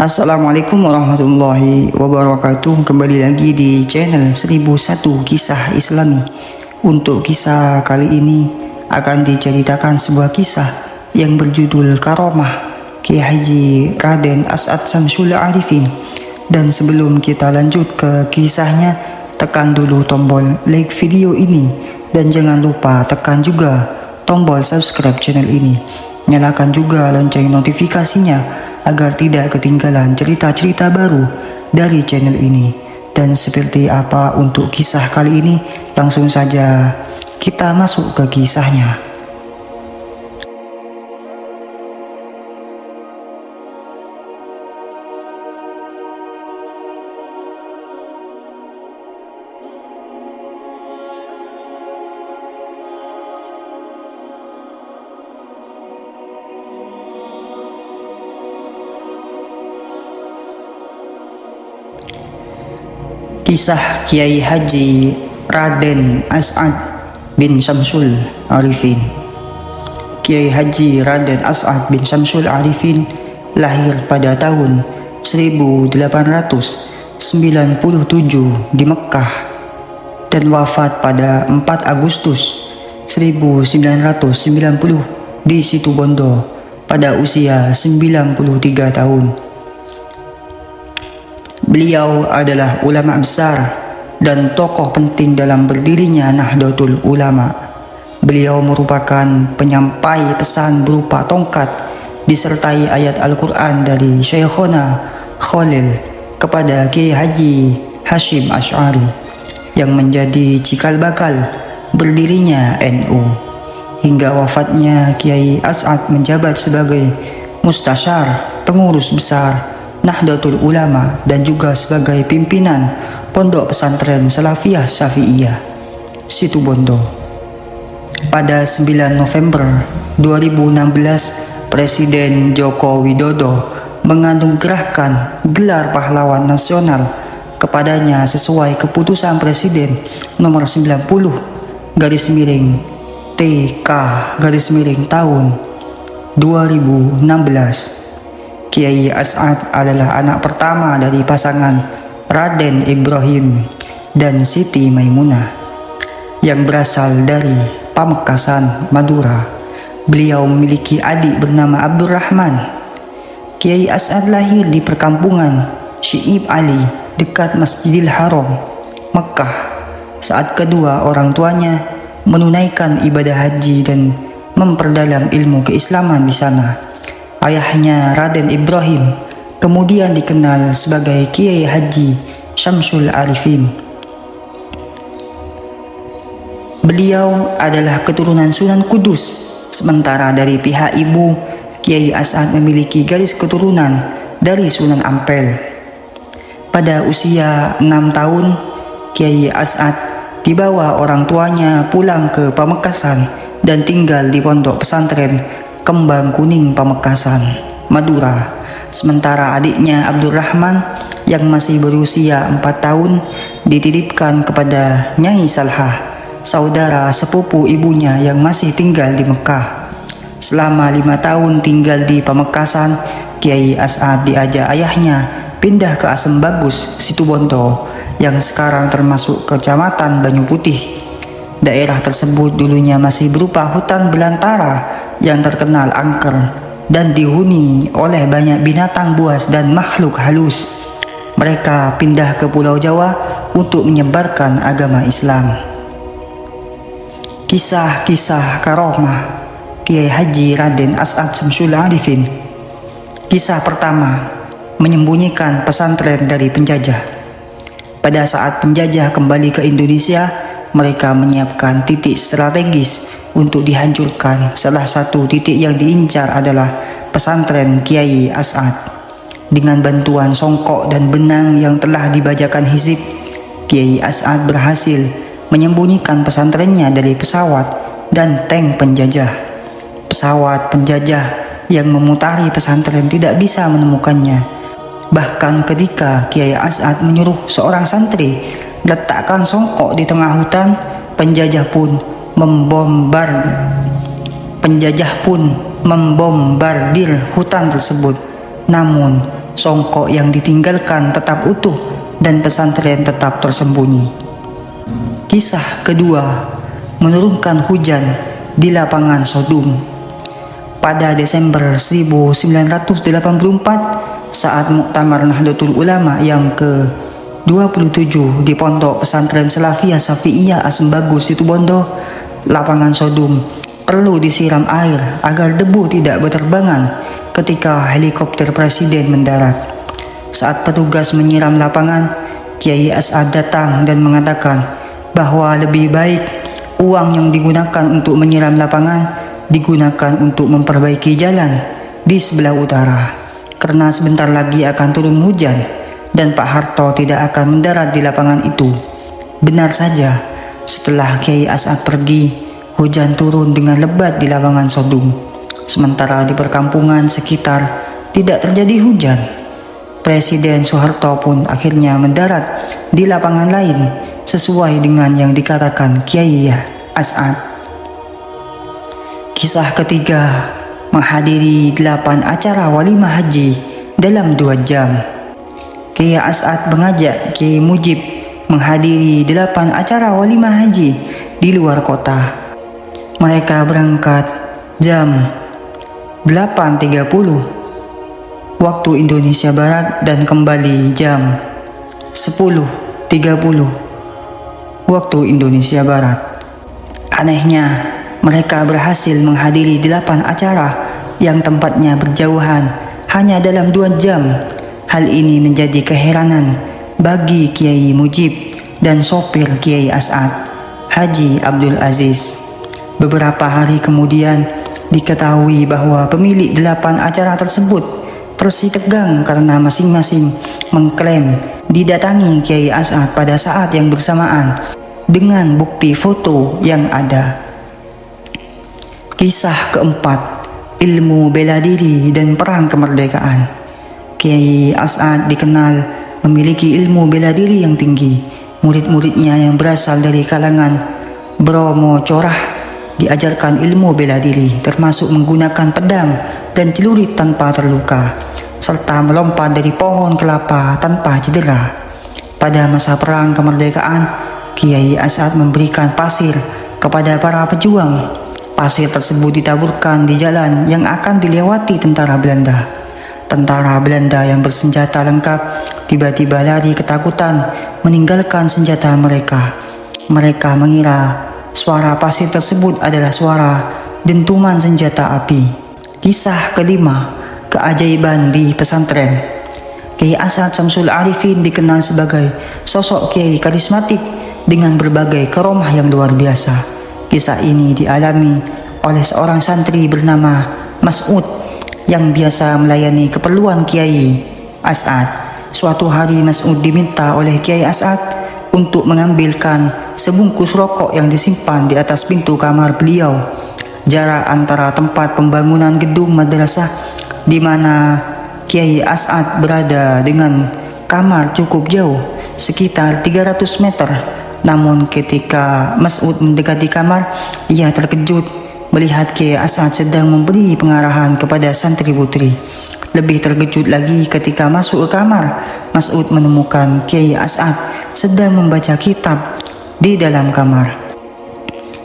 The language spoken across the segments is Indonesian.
Assalamualaikum warahmatullahi wabarakatuh. Kembali lagi di channel 1001 Kisah Islami. Untuk kisah kali ini akan diceritakan sebuah kisah yang berjudul Karomah Kiai Haji Raden As'ad Syamsul Arifin. Dan sebelum kita lanjut ke kisahnya, tekan dulu tombol like video ini dan jangan lupa tekan juga tombol subscribe channel ini. Nyalakan juga lonceng notifikasinya agar tidak ketinggalan cerita-cerita baru dari channel ini. Dan seperti apa untuk kisah kali ini, langsung saja kita masuk ke kisahnya. Kisah Kiai Haji Raden As'ad bin Syamsul Arifin. Kiai Haji Raden As'ad bin Syamsul Arifin lahir pada tahun 1897 di Mekkah dan wafat pada 4 Agustus 1990 di Situbondo pada usia 93 tahun. Beliau adalah ulama besar dan tokoh penting dalam berdirinya Nahdlatul Ulama. Beliau merupakan penyampai pesan berupa tongkat disertai ayat Al-Quran dari Syekhona Khalil kepada Kiai Haji Hashim Asy'ari yang menjadi cikal bakal berdirinya NU. Hingga wafatnya, Kiai As'ad menjabat sebagai mustasyar pengurus besar Nahdlatul Ulama dan juga sebagai pimpinan Pondok Pesantren Salafiyah Syafi'iyah Situbondo. Pada 9 November 2016, Presiden Joko Widodo menganugerahkan gelar pahlawan nasional kepadanya sesuai keputusan Presiden nomor 90 TK tahun 2016. Kiai As'ad adalah anak pertama dari pasangan Raden Ibrahim dan Siti Maimunah yang berasal dari Pamekasan, Madura. Beliau memiliki adik bernama Abdurrahman. Kiai As'ad lahir di perkampungan Syi'ib Ali dekat Masjidil Haram, Mekkah. Saat kedua orang tuanya menunaikan ibadah haji dan memperdalam ilmu keislaman di sana. Ayahnya Raden Ibrahim kemudian dikenal sebagai Kiai Haji Syamsul Arifin. Beliau adalah keturunan Sunan Kudus, sementara dari pihak ibu, Kiai As'ad memiliki garis keturunan dari Sunan Ampel. Pada usia 6 tahun, Kiai As'ad dibawa orang tuanya pulang ke Pamekasan dan tinggal di pondok pesantren Kembang Kuning Pamekasan, Madura. Sementara adiknya Abdurrahman yang masih berusia 4 tahun dititipkan kepada Nyai Salhah, saudara sepupu ibunya yang masih tinggal di Mekah. Selama 5 tahun tinggal di Pamekasan, Kiai As'ad diajak ayahnya pindah ke Asem Bagus, Situbondo, yang sekarang termasuk Kecamatan Banyu Putih. Daerah tersebut dulunya masih berupa hutan belantara yang terkenal angker dan dihuni oleh banyak binatang buas dan makhluk halus. Mereka pindah ke Pulau Jawa untuk menyebarkan agama Islam. Kisah-kisah karomah Kiai Haji Raden As'ad Syamsul Arifin. Kisah pertama, menyembunyikan pesantren dari penjajah. Pada saat penjajah kembali ke Indonesia, mereka menyiapkan titik strategis untuk dihancurkan. Salah satu titik yang diincar adalah pesantren Kiai As'ad. Dengan bantuan songkok dan benang yang telah dibajakan Hizib, Kiai As'ad berhasil menyembunyikan pesantrennya dari pesawat dan tank penjajah. Pesawat penjajah yang memutari pesantren tidak bisa menemukannya. Bahkan ketika Kiai As'ad menyuruh seorang santri letakkan songkok di tengah hutan, penjajah pun membombardir hutan tersebut. Namun songkok yang ditinggalkan tetap utuh dan pesantren tetap tersembunyi. Kisah kedua, menurunkan hujan di lapangan Sodom. Pada Desember 1984, saat Muktamar Nahdlatul Ulama yang ke-27 di Pondok Pesantren Salafiyah Syafi'iyah Asembagus Situbondo, lapangan Sodom perlu disiram air agar debu tidak berterbangan ketika helikopter presiden mendarat. Saat petugas menyiram lapangan, Kiai As'ad datang dan mengatakan bahwa lebih baik uang yang digunakan untuk menyiram lapangan digunakan untuk memperbaiki jalan di sebelah utara, karena sebentar lagi akan turun hujan dan Pak Harto tidak akan mendarat di lapangan itu. Benar saja, setelah Kiai As'ad pergi, hujan turun dengan lebat di lapangan Sodom. Sementara di perkampungan sekitar tidak terjadi hujan. Presiden Soeharto pun akhirnya mendarat di lapangan lain sesuai dengan yang dikatakan Kiai As'ad. Kisah ketiga, menghadiri 8 acara walimah haji dalam 2 jam. Kiai As'ad mengajak Kiai Mujib menghadiri 8 acara walimah haji di luar kota. Mereka berangkat jam 8.30 waktu Indonesia Barat dan kembali jam 10.30 waktu Indonesia Barat. Anehnya, mereka berhasil menghadiri 8 acara yang tempatnya berjauhan hanya dalam 2 jam. Hal ini menjadi keheranan bagi Kiai Mujib dan sopir Kiai As'ad, Haji Abdul Aziz. Beberapa hari kemudian diketahui bahwa pemilik 8 acara tersebut tersitegang karena masing-masing mengklaim didatangi Kiai As'ad pada saat yang bersamaan dengan bukti foto yang ada. Kisah keempat, ilmu bela diri dan perang kemerdekaan. Kiai As'ad dikenal memiliki ilmu bela diri yang tinggi. Murid-muridnya yang berasal dari kalangan Bromo Corah diajarkan ilmu bela diri, termasuk menggunakan pedang dan celurit tanpa terluka, serta melompat dari pohon kelapa tanpa cedera. Pada masa perang kemerdekaan, Kiai As'ad memberikan pasir kepada para pejuang. Pasir tersebut ditaburkan di jalan yang akan dilewati tentara Belanda. Tentara Belanda yang bersenjata lengkap tiba-tiba lari ketakutan meninggalkan senjata mereka. Mereka mengira suara pasir tersebut adalah suara dentuman senjata api. Kisah kelima, keajaiban di pesantren. Kiai As'ad Syamsul Arifin dikenal sebagai sosok kiai karismatik dengan berbagai karomah yang luar biasa. Kisah ini dialami oleh seorang santri bernama Mas'ud yang biasa melayani keperluan Kiai As'ad. Suatu hari Mas'ud diminta oleh Kiai As'ad untuk mengambilkan sebungkus rokok yang disimpan di atas pintu kamar beliau. Jarak antara tempat pembangunan gedung madrasah di mana Kiai As'ad berada dengan kamar cukup jauh, sekitar 300 meter. Namun ketika Mas'ud mendekati kamar, ia terkejut melihat Kiai As'ad sedang memberi pengarahan kepada santri putri. Lebih terkejut lagi ketika masuk ke kamar, Mas'ud menemukan Kiai As'ad sedang membaca kitab di dalam kamar.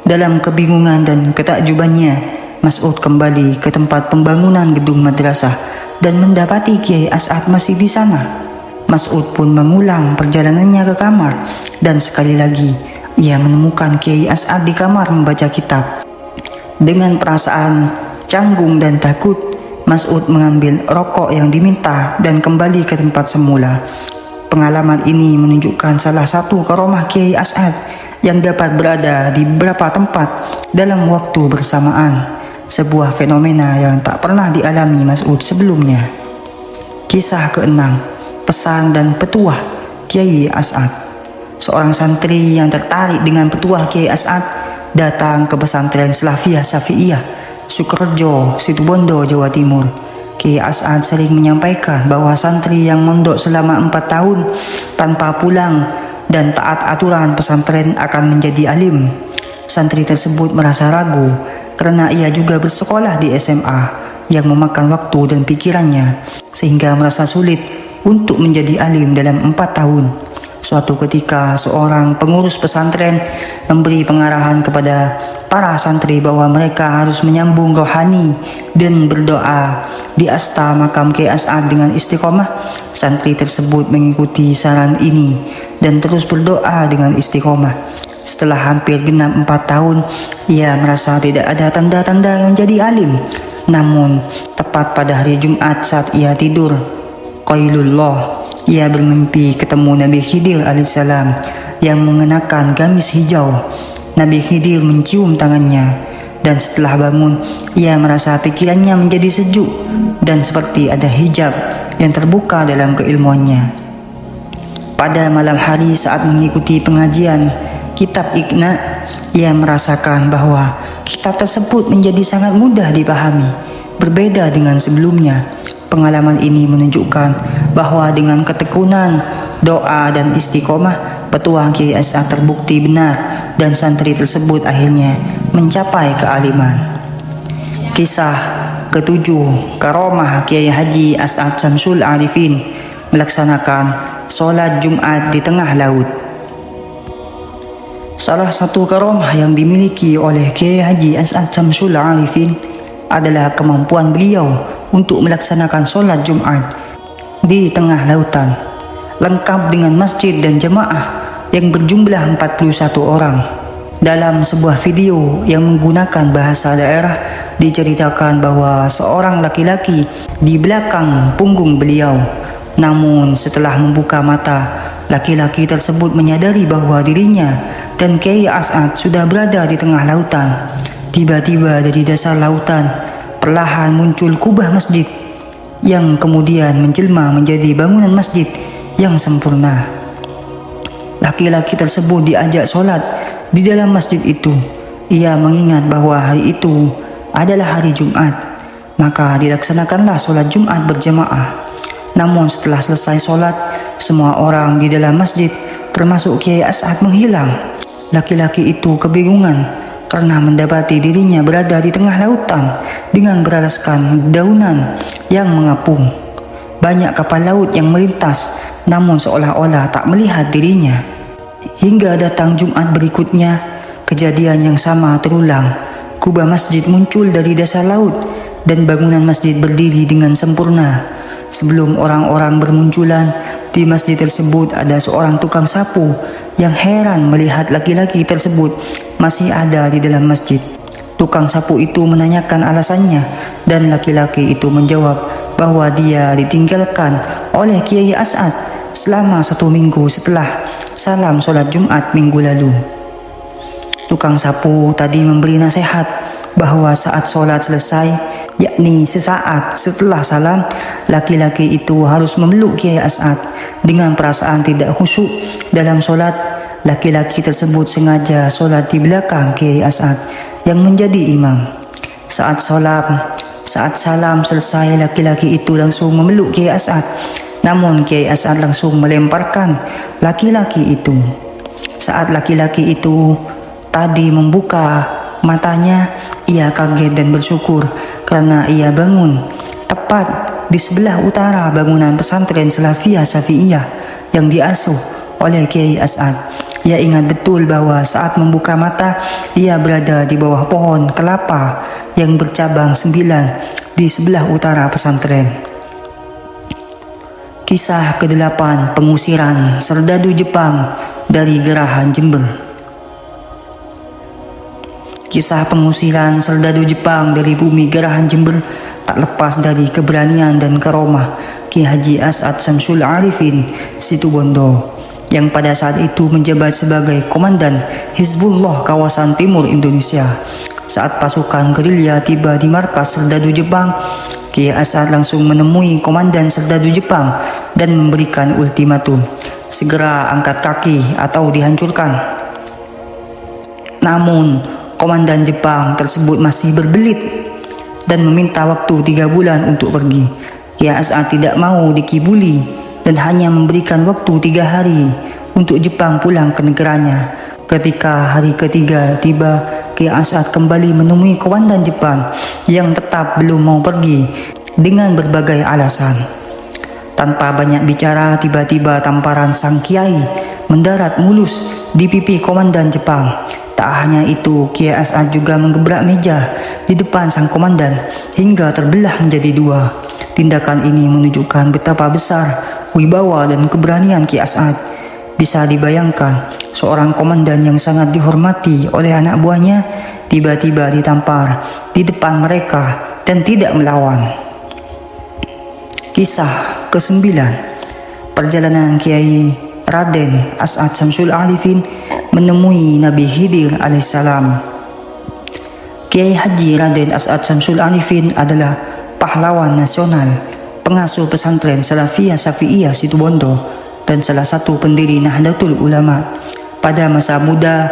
Dalam kebingungan dan ketakjubannya, Mas'ud kembali ke tempat pembangunan gedung madrasah dan mendapati Kiai As'ad masih di sana. Mas'ud pun mengulang perjalanannya ke kamar dan sekali lagi ia menemukan Kiai As'ad di kamar membaca kitab. Dengan perasaan canggung dan takut, Mas'ud mengambil rokok yang diminta dan kembali ke tempat semula. Pengalaman ini menunjukkan salah satu karomah Kiai As'ad yang dapat berada di beberapa tempat dalam waktu bersamaan. Sebuah fenomena yang tak pernah dialami Mas'ud sebelumnya. Kisah keenam, pesan dan petuah Kiai As'ad. Seorang santri yang tertarik dengan petuah Kiai As'ad datang ke pesantren Salafiyah Syafi'iyah Sukorejo, Situbondo, Jawa Timur. Kiai As'ad sering menyampaikan bahwa santri yang mondok selama 4 tahun tanpa pulang dan taat aturan pesantren akan menjadi alim. Santri tersebut merasa ragu karena ia juga bersekolah di SMA, yang memakan waktu dan pikirannya sehingga merasa sulit untuk menjadi alim dalam 4 tahun. Suatu ketika seorang pengurus pesantren memberi pengarahan kepada para santri bahwa mereka harus menyambung rohani dan berdoa di asta makam Kiai As'ad dengan istiqomah. Santri tersebut mengikuti saran ini dan terus berdoa dengan istiqomah. Setelah hampir genap 4 tahun, ia merasa tidak ada tanda-tanda yang menjadi alim. Namun, tepat pada hari Jumat saat ia tidur qailullah, ia bermimpi ketemu Nabi Khidir alaihissalam yang mengenakan gamis hijau. Nabi Khidir mencium tangannya, dan setelah bangun, ia merasa pikirannya menjadi sejuk dan seperti ada hijab yang terbuka dalam keilmuannya. Pada malam hari saat mengikuti pengajian kitab Iqna, ia merasakan bahwa kitab tersebut menjadi sangat mudah dipahami, berbeda dengan sebelumnya. Pengalaman ini menunjukkan bahwa dengan ketekunan, doa dan istiqomah, petuah Kiai As'ad terbukti benar dan santri tersebut akhirnya mencapai kealiman. Kisah ketujuh, karomah Kiai Haji As'ad Syamsul Arifin melaksanakan sholat Jumat di tengah laut. Salah satu karomah yang dimiliki oleh Kiai Haji As'ad Syamsul Arifin adalah kemampuan beliau untuk melaksanakan sholat Jumat di tengah lautan, lengkap dengan masjid dan jemaah yang berjumlah 41 orang. Dalam sebuah video yang menggunakan bahasa daerah, diceritakan bahwa seorang laki-laki di belakang punggung beliau. Namun setelah membuka mata, laki-laki tersebut menyadari bahwa dirinya dan Kiai As'ad sudah berada di tengah lautan. Tiba-tiba dari dasar lautan perlahan muncul kubah masjid yang kemudian menjelma menjadi bangunan masjid yang sempurna. Laki-laki tersebut diajak sholat di dalam masjid itu. Ia mengingat bahwa hari itu adalah hari Jumat, maka dilaksanakanlah sholat Jumat berjamaah. Namun setelah selesai sholat, semua orang di dalam masjid termasuk Kiai As'ad menghilang. Laki-laki itu kebingungan karena mendapati dirinya berada di tengah lautan dengan beralaskan daunan yang mengapung. Banyak kapal laut yang melintas, namun seolah-olah tak melihat dirinya. Hingga datang Jumat berikutnya, kejadian yang sama terulang. Kubah masjid muncul dari dasar laut dan bangunan masjid berdiri dengan sempurna. Sebelum orang-orang bermunculan, di masjid tersebut ada seorang tukang sapu yang heran melihat laki-laki tersebut masih ada di dalam masjid. Tukang sapu itu menanyakan alasannya dan laki-laki itu menjawab bahwa dia ditinggalkan oleh Kiai As'ad selama 1 minggu setelah salam sholat Jumat minggu lalu. Tukang sapu tadi memberi nasihat bahwa saat sholat selesai, yakni sesaat setelah salam, laki-laki itu harus memeluk Kiai As'ad. Dengan perasaan tidak khusyuk dalam sholat, laki-laki tersebut sengaja sholat di belakang Kiai As'ad yang menjadi imam. Saat salam selesai, laki-laki itu langsung memeluk Kiai As'ad. Namun Kiai As'ad langsung melemparkan laki-laki itu. Saat laki-laki itu tadi membuka matanya, ia kaget dan bersyukur karena ia bangun tepat di sebelah utara bangunan pesantren Salafiyah Syafi'iyah yang diasuh oleh Kiai As'ad. Ia ingat betul bahwa saat membuka mata, ia berada di bawah pohon kelapa yang bercabang 9 di sebelah utara pesantren. Kisah ke-8, pengusiran serdadu Jepang dari Gerahan Jember. Kisah pengusiran serdadu Jepang dari bumi Gerahan Jember tak lepas dari keberanian dan karomah Kiai Haji As'ad Syamsul Arifin Situbondo, yang pada saat itu menjabat sebagai Komandan Hizbullah kawasan timur Indonesia. Saat pasukan gerilya tiba di markas serdadu Jepang, Kiai As'ad langsung menemui Komandan serdadu Jepang dan memberikan ultimatum, segera angkat kaki atau dihancurkan. Namun, Komandan Jepang tersebut masih berbelit dan meminta waktu 3 bulan untuk pergi. Kiai As'ad tidak mau dikibuli dan hanya memberikan waktu 3 hari untuk Jepang pulang ke negaranya. Ketika hari ketiga tiba, Kiai As'ad kembali menemui komandan Jepang yang tetap belum mau pergi dengan berbagai alasan. Tanpa banyak bicara, tiba-tiba tamparan sang kiai mendarat mulus di pipi komandan Jepang. Tak hanya itu, Kiai As'ad juga menggebrak meja di depan sang komandan hingga terbelah menjadi dua. Tindakan ini menunjukkan betapa besar wibawa dan keberanian Kiai As'ad. Bisa dibayangkan, seorang komandan yang sangat dihormati oleh anak buahnya tiba-tiba ditampar di depan mereka dan tidak melawan. Kisah ke-9, perjalanan Kiai Raden As'ad Syamsul Arifin menemui Nabi Khidir alaihissalam. Kiai Haji Raden As'ad Syamsul Arifin adalah pahlawan nasional, pengasuh pesantren Salafiyah Syafi'iyah Situbondo, dan salah satu pendiri Nahdlatul Ulama. Pada masa muda,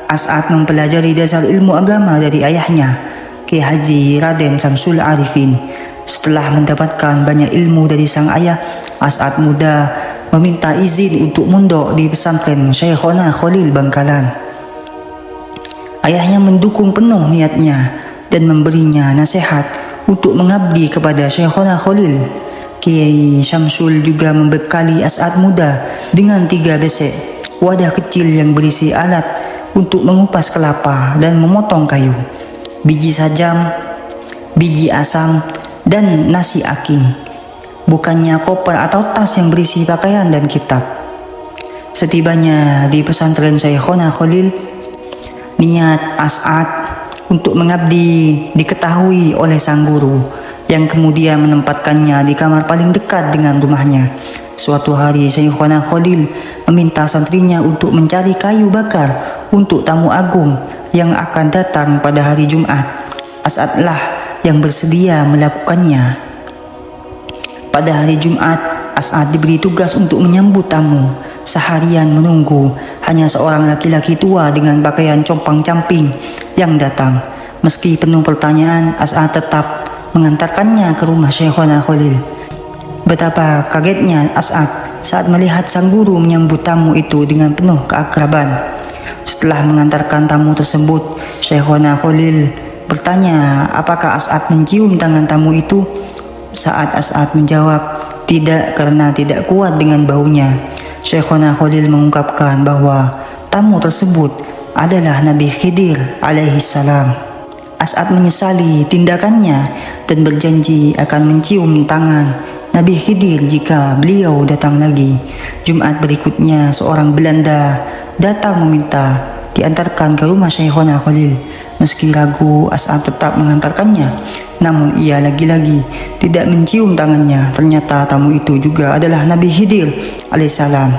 As'ad mempelajari dasar ilmu agama dari ayahnya, Kiai Haji Raden Syamsul Arifin. Setelah mendapatkan banyak ilmu dari sang ayah, As'ad muda meminta izin untuk mondok di pesantren Syekhona Khalil Bangkalan. Ayahnya mendukung penuh niatnya dan memberinya nasihat untuk mengabdi kepada Syekhona Khalil. Kiai Syamsul juga membekali As'ad muda dengan 3 besek, wadah kecil yang berisi alat untuk mengupas kelapa dan memotong kayu, biji sajam, biji asam, dan nasi aking. Bukannya koper atau tas yang berisi pakaian dan kitab. Setibanya di pesantren Syekhona Khalil, niat As'ad untuk mengabdi diketahui oleh sang guru yang kemudian menempatkannya di kamar paling dekat dengan rumahnya. Suatu hari Syekhona Khalil meminta santrinya untuk mencari kayu bakar untuk tamu agung yang akan datang pada hari Jumat. As'adlah yang bersedia melakukannya. Pada hari Jumat, As'ad diberi tugas untuk menyambut tamu. Seharian menunggu, hanya seorang laki-laki tua dengan pakaian compang-camping yang datang. Meski penuh pertanyaan, As'ad tetap mengantarkannya ke rumah Syekhona Khalil. Betapa kagetnya As'ad saat melihat sang guru menyambut tamu itu dengan penuh keakraban. Setelah mengantarkan tamu tersebut, Syekhona Khalil bertanya apakah As'ad mencium tangan tamu itu. Saat As'ad menjawab tidak karena tidak kuat dengan baunya, Syekhona Khalil mengungkapkan bahwa tamu tersebut adalah Nabi Khidir alaihissalam. As'ad menyesali tindakannya dan berjanji akan mencium tangan Nabi Khidir jika beliau datang lagi. Jumat berikutnya, seorang Belanda datang meminta diantarkan ke rumah Syekhona Khalil. Meski ragu, As'ad tetap mengantarkannya. Namun ia lagi-lagi tidak mencium tangannya. Ternyata tamu itu juga adalah Nabi Khidir alaihissalam.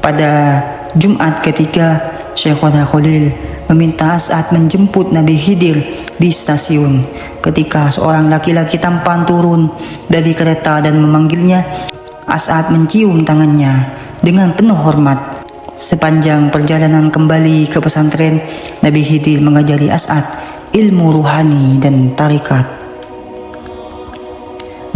Pada Jumat ketiga, Syekhona Khalil meminta As'ad menjemput Nabi Khidir di stasiun. Ketika seorang laki-laki tampan turun dari kereta dan memanggilnya, As'ad mencium tangannya dengan penuh hormat. Sepanjang perjalanan kembali ke pesantren, Nabi Khidir mengajari As'ad ilmu ruhani dan tarikat.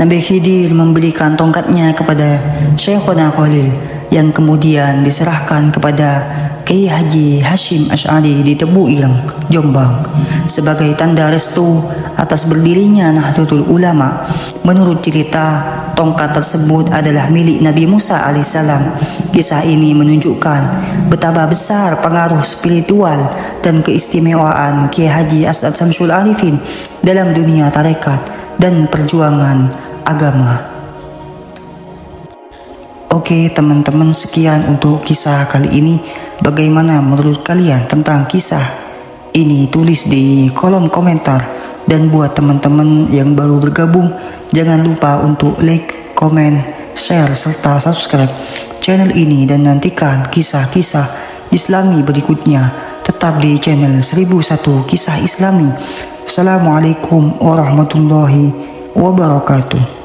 Nabi Khidir memberikan tongkatnya kepada Syekhona Khalil yang kemudian diserahkan kepada Kiai Haji Hashim Asy'ari di Tebu Ireng, Jombang, sebagai tanda restu atas berdirinya Nahdlatul Ulama. Menurut cerita, tongkat tersebut adalah milik Nabi Musa alaihissalam. Kisah ini menunjukkan betapa besar pengaruh spiritual dan keistimewaan Kiai Haji As'ad Syamsul Arifin dalam dunia tarekat dan perjuangan agama. Oke teman-teman, sekian untuk kisah kali ini. Bagaimana menurut kalian tentang kisah ini? Tulis di kolom komentar. Dan buat teman-teman yang baru bergabung, jangan lupa untuk like, komen, share, serta subscribe channel ini dan nantikan kisah-kisah Islami berikutnya tetap di channel 1001 Kisah Islami. Assalamualaikum warahmatullahi wabarakatuh.